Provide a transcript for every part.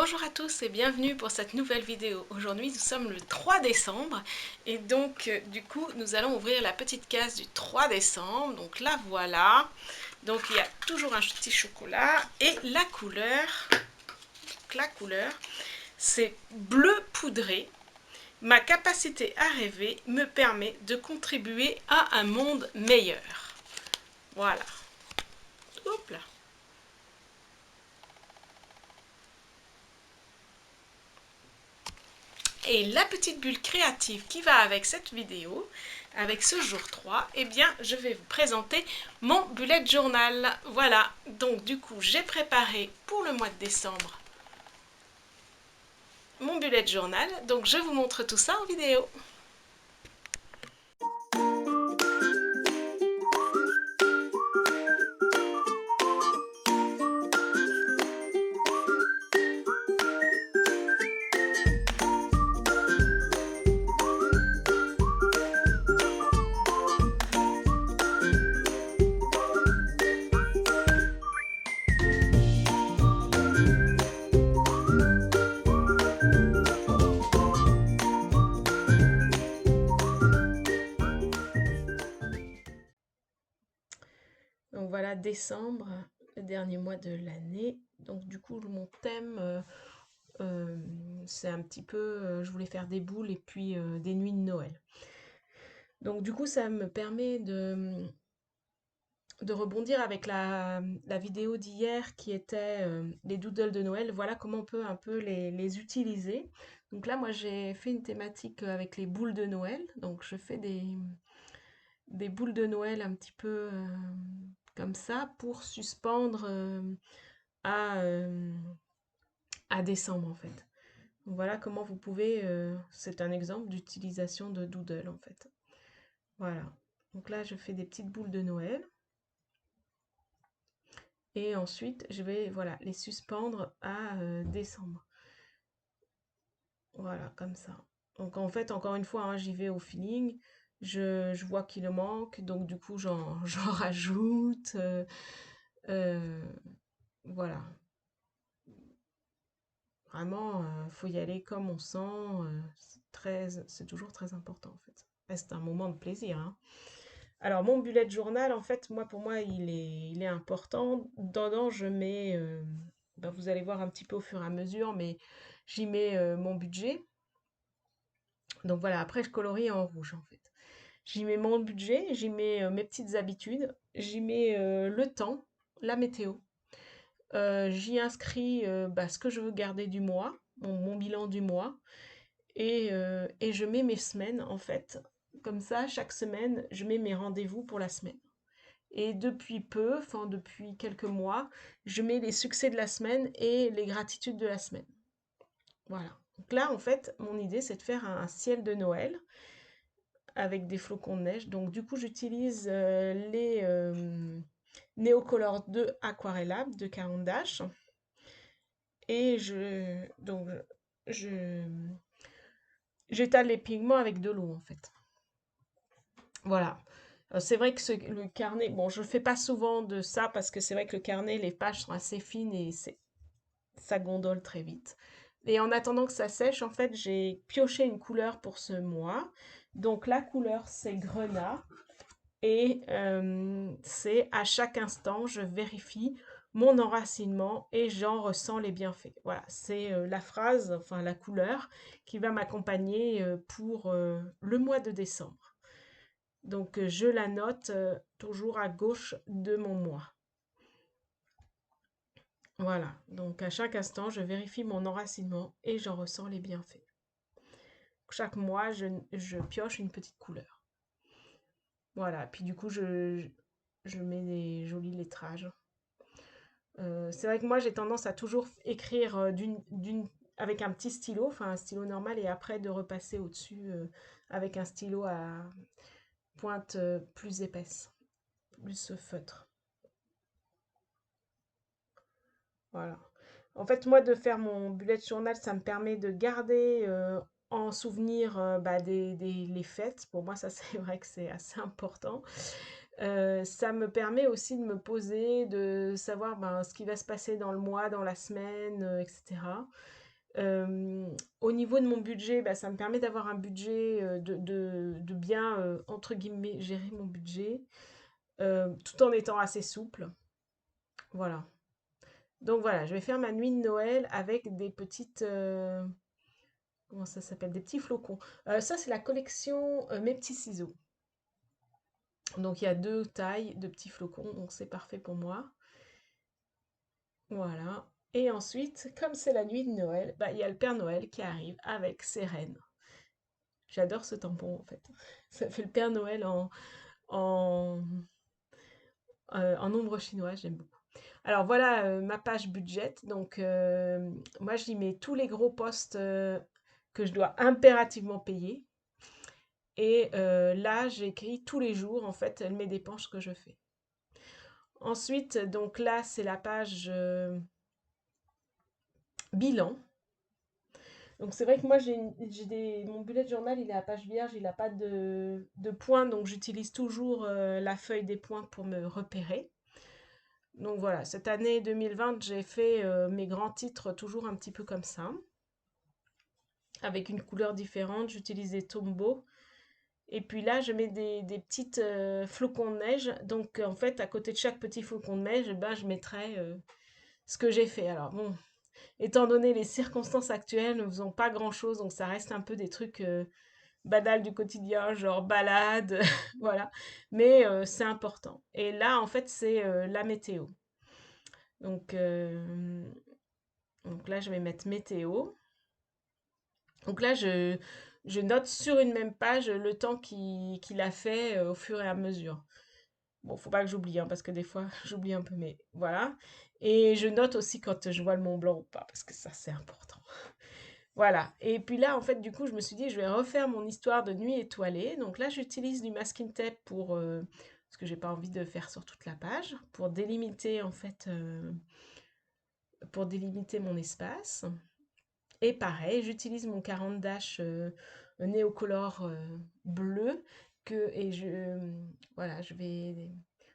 Bonjour à tous et bienvenue pour cette nouvelle vidéo. Aujourd'hui nous sommes le 3 décembre et donc du coup nous allons ouvrir la petite case du 3 décembre. Donc la voilà. Donc il y a toujours un petit chocolat et la couleur c'est bleu poudré. Ma capacité à rêver me permet de contribuer à un monde meilleur. Voilà. Hop là. Et la petite bulle créative qui va avec cette vidéo, avec ce jour 3, eh bien, je vais vous présenter mon bullet journal. Voilà, donc du coup, j'ai préparé pour le mois de décembre mon bullet journal. Donc, je vous montre tout ça en vidéo. Donc voilà, décembre, le dernier mois de l'année. Donc du coup, mon thème, c'est un petit peu, je voulais faire des boules et puis des nuits de Noël. Donc du coup, ça me permet de rebondir avec la vidéo d'hier qui était les doodles de Noël. Voilà comment on peut un peu les utiliser. Donc là, moi, j'ai fait une thématique avec les boules de Noël. Donc je fais des boules de Noël un petit peu comme ça pour suspendre à, euh, à décembre en fait. Donc voilà comment vous pouvez, c'est un exemple d'utilisation de doodle en fait. Voilà. Donc là, je fais des petites boules de Noël. Et ensuite, je vais voilà, les suspendre à décembre. Voilà, comme ça. Donc en fait, encore une fois, hein, j'y vais au feeling. Je vois qu'il me manque, donc du coup, j'en rajoute. Euh, voilà. Vraiment, faut y aller comme on sent. C'est toujours très important en fait. Et c'est un moment de plaisir, hein. Alors, mon bullet journal, en fait, pour moi, il est important. Dedans, je mets, ben, vous allez voir un petit peu au fur et à mesure, mais j'y mets mon budget. Donc voilà, après, je colorie en rouge, en fait. J'y mets mon budget, j'y mets mes petites habitudes, j'y mets le temps, la météo. J'y inscris bah, ce que je veux garder du mois, mon bilan du mois. Et je mets mes semaines, en fait. Comme ça, chaque semaine, je mets mes rendez-vous pour la semaine. Et depuis peu, enfin depuis quelques mois, je mets les succès de la semaine et les gratitudes de la semaine. Voilà. Donc là, en fait, mon idée, c'est de faire un ciel de Noël avec des flocons de neige. Donc du coup, j'utilise les Neocolor 2 Aquarellable de Caran d'Ache. Et je, j'étale les pigments avec de l'eau, en fait. Voilà. C'est vrai que le carnet, bon, je ne fais pas souvent de ça parce que c'est vrai que le carnet, les pages sont assez fines et ça gondole très vite. Et en attendant que ça sèche, en fait, j'ai pioché une couleur pour ce mois. Donc la couleur, c'est grenat. Et c'est à chaque instant, je vérifie mon enracinement et j'en ressens les bienfaits. Voilà, c'est la phrase, enfin la couleur qui va m'accompagner pour le mois de décembre. Donc je la note toujours à gauche de mon mois. Voilà, donc à chaque instant, je vérifie mon enracinement et j'en ressens les bienfaits. Chaque mois, je pioche une petite couleur. Voilà, puis du coup, je mets des jolis lettrages. C'est vrai que moi, j'ai tendance à toujours écrire avec un petit stylo, enfin un stylo normal, et après de repasser au-dessus avec un stylo à pointe plus épaisse, plus feutre. Voilà. En fait, moi, de faire mon bullet journal, ça me permet de garder en souvenir bah, les fêtes. Pour moi, ça, c'est vrai que c'est assez important. Ça me permet aussi de me poser, de savoir, ben, ce qui va se passer dans le mois, dans la semaine, et cetera. Au niveau de mon budget, bah, ça me permet d'avoir un budget, de bien, entre guillemets, «gérer mon budget», tout en étant assez souple. Voilà. Donc voilà, je vais faire ma nuit de Noël avec des petites, comment ça s'appelle? Des petits flocons. Ça, c'est la collection, Mes petits ciseaux. Donc il y a 2 tailles de petits flocons, donc c'est parfait pour moi. Voilà. Et ensuite, comme c'est la nuit de Noël, bah, il y a le Père Noël qui arrive avec ses rennes. J'adore ce tampon en fait. Ça fait le Père Noël en, en nombre chinois, j'aime beaucoup. Alors voilà, ma page budget. Donc moi j'y mets tous les gros postes, que je dois impérativement payer. Et là j'écris tous les jours en fait mes dépenses que je fais. Ensuite, donc là c'est la page, bilan. Donc c'est vrai que moi mon bullet journal il est à page vierge, il n'a pas de points, donc j'utilise toujours, la feuille des points pour me repérer. Donc voilà, cette année 2020, j'ai fait, mes grands titres toujours un petit peu comme ça, avec une couleur différente. J'utilise des Tombow. Et puis là, je mets des petites, flocons de neige. Donc en fait, à côté de chaque petit flocon de neige, eh ben, je mettrai, ce que j'ai fait. Alors bon, étant donné les circonstances actuelles, nous faisons pas grand-chose, donc ça reste un peu des trucs, banals du quotidien, genre balade, voilà. Mais c'est important. Et là, en fait, c'est, la météo. Donc, donc là, je vais mettre météo. Donc là, je note sur une même page le temps qu'il a fait, au fur et à mesure. Bon, faut pas que j'oublie, hein, parce que des fois, j'oublie un peu, mais voilà. Et je note aussi quand je vois le Mont Blanc ou pas, parce que ça, c'est important. Voilà. Et puis là, en fait, du coup, je me suis dit, je vais refaire mon histoire de nuit étoilée. Donc là, j'utilise du masking tape pour, parce que j'ai pas envie de faire sur toute la page, pour délimiter, en fait, pour délimiter mon espace. Et pareil, j'utilise mon 40 dash, Néocolor, bleu, et voilà, je vais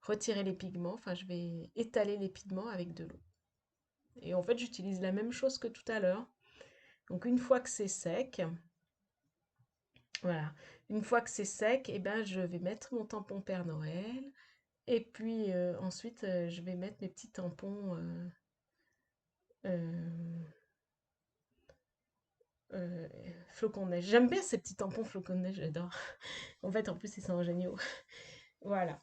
retirer les pigments, enfin je vais étaler les pigments avec de l'eau. Et en fait, j'utilise la même chose que tout à l'heure. Donc une fois que c'est sec, voilà, une fois que c'est sec, et ben je vais mettre mon tampon Père Noël. Et puis ensuite, je vais mettre mes petits tampons, euh, euh, flocons de neige. J'aime bien ces petits tampons flocons de neige, j'adore. En fait, en plus, ils sont géniaux. Voilà.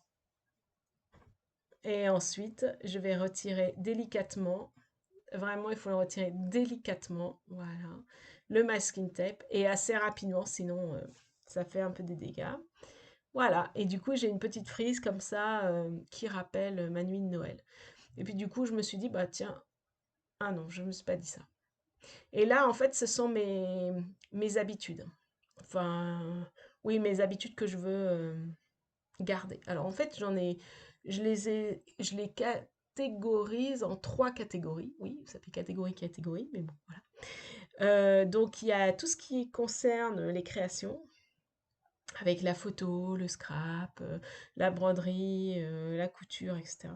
Et ensuite, je vais retirer délicatement. Vraiment, il faut le retirer délicatement. Voilà. Le masking tape. Et assez rapidement, sinon, ça fait un peu des dégâts. Voilà. Et du coup, j'ai une petite frise comme ça, qui rappelle ma nuit de Noël. Et puis, du coup, je me suis dit, bah tiens, ah non, je ne me suis pas dit ça. Et là, en fait, ce sont mes habitudes. Enfin, oui, mes habitudes que je veux, garder. Alors en fait, je les catégorise en 3 catégories. Oui, ça fait catégorie, catégorie, mais bon, voilà. Donc il y a tout ce qui concerne les créations, avec la photo, le scrap, la broderie, la couture, etc.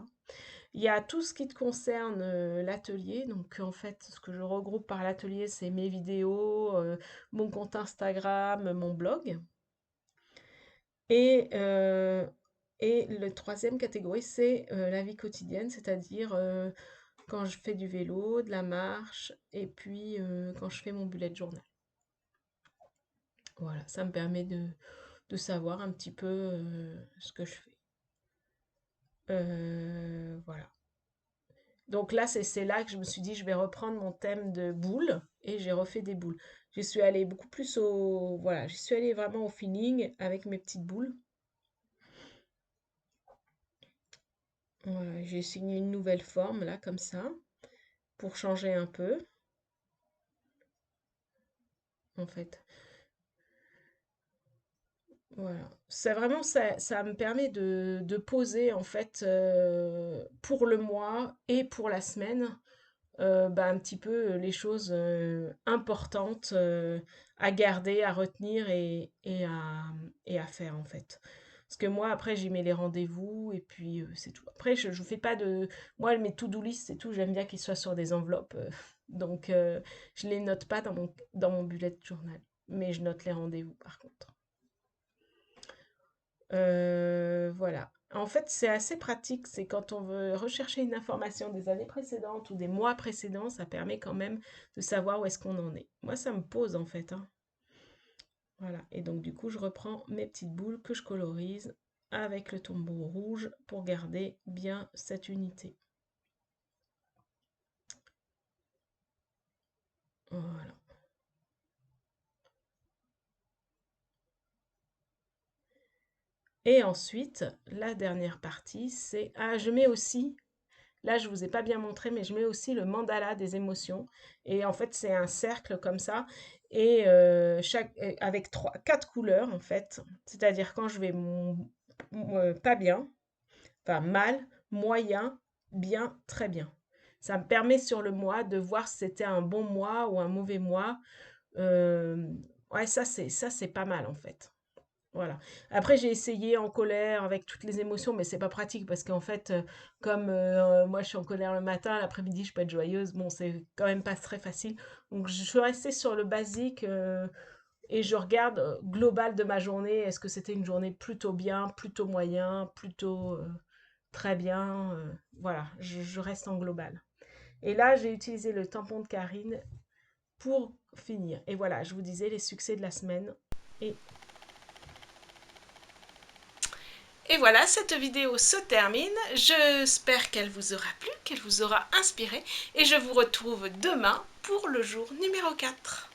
Il y a tout ce qui te concerne, l'atelier. Donc en fait, ce que je regroupe par l'atelier, c'est mes vidéos, mon compte Instagram, mon blog. Et, et le troisième catégorie, c'est la vie quotidienne, c'est-à-dire quand je fais du vélo, de la marche, et puis quand je fais mon bullet journal. Voilà, ça me permet de savoir un petit peu ce que je fais. Voilà. Donc là, c'est là que je me suis dit, je vais reprendre mon thème de boules, et j'ai refait des boules. J'y suis allée beaucoup plus voilà, j'y suis allée vraiment au feeling avec mes petites boules. Voilà, j'ai signé une nouvelle forme là, comme ça, pour changer un peu, en fait. Voilà. C'est vraiment ça me permet de poser, en fait, pour le mois et pour la semaine, bah, un petit peu les choses importantes à garder, à retenir et à faire, en fait. Parce que moi, après, j'y mets les rendez-vous et puis c'est tout. Après, je fais pas de... Moi, mes to-do list, c'est tout. J'aime bien qu'ils soient sur des enveloppes. Donc, je les note pas dans mon bullet journal. Mais je note les rendez-vous, par contre. Voilà. En fait, c'est assez pratique. C'est quand on veut rechercher une information des années précédentes ou des mois précédents, ça permet quand même de savoir où est-ce qu'on en est. Moi, ça me pose en fait, hein. Voilà. Et donc, du coup, je reprends mes petites boules que je colorise avec le tombeau rouge pour garder bien cette unité. Voilà. Et ensuite, la dernière partie, c'est... Ah, je mets aussi... Là, je vous ai pas bien montré, mais je mets aussi le mandala des émotions. Et en fait, c'est un cercle comme ça, et avec quatre couleurs en fait. C'est-à-dire quand je vais pas bien, enfin mal, moyen, bien, très bien. Ça me permet sur le mois de voir si c'était un bon mois ou un mauvais mois. Euh, ouais, ça c'est pas mal en fait. Voilà. Après, j'ai essayé en colère avec toutes les émotions, mais c'est pas pratique parce qu'en fait, comme moi je suis en colère le matin, l'après-midi je peux être joyeuse. Bon, c'est quand même pas très facile. Donc, je suis restée sur le basique et je regarde global de ma journée. Est-ce que c'était une journée plutôt bien, plutôt moyen, plutôt très bien voilà, je reste en global. Et là, j'ai utilisé le tampon de Karine pour finir. Et voilà, je vous disais les succès de la semaine. Et Et voilà, cette vidéo se termine. J'espère qu'elle vous aura plu, qu'elle vous aura inspiré. Et je vous retrouve demain pour le jour numéro 4.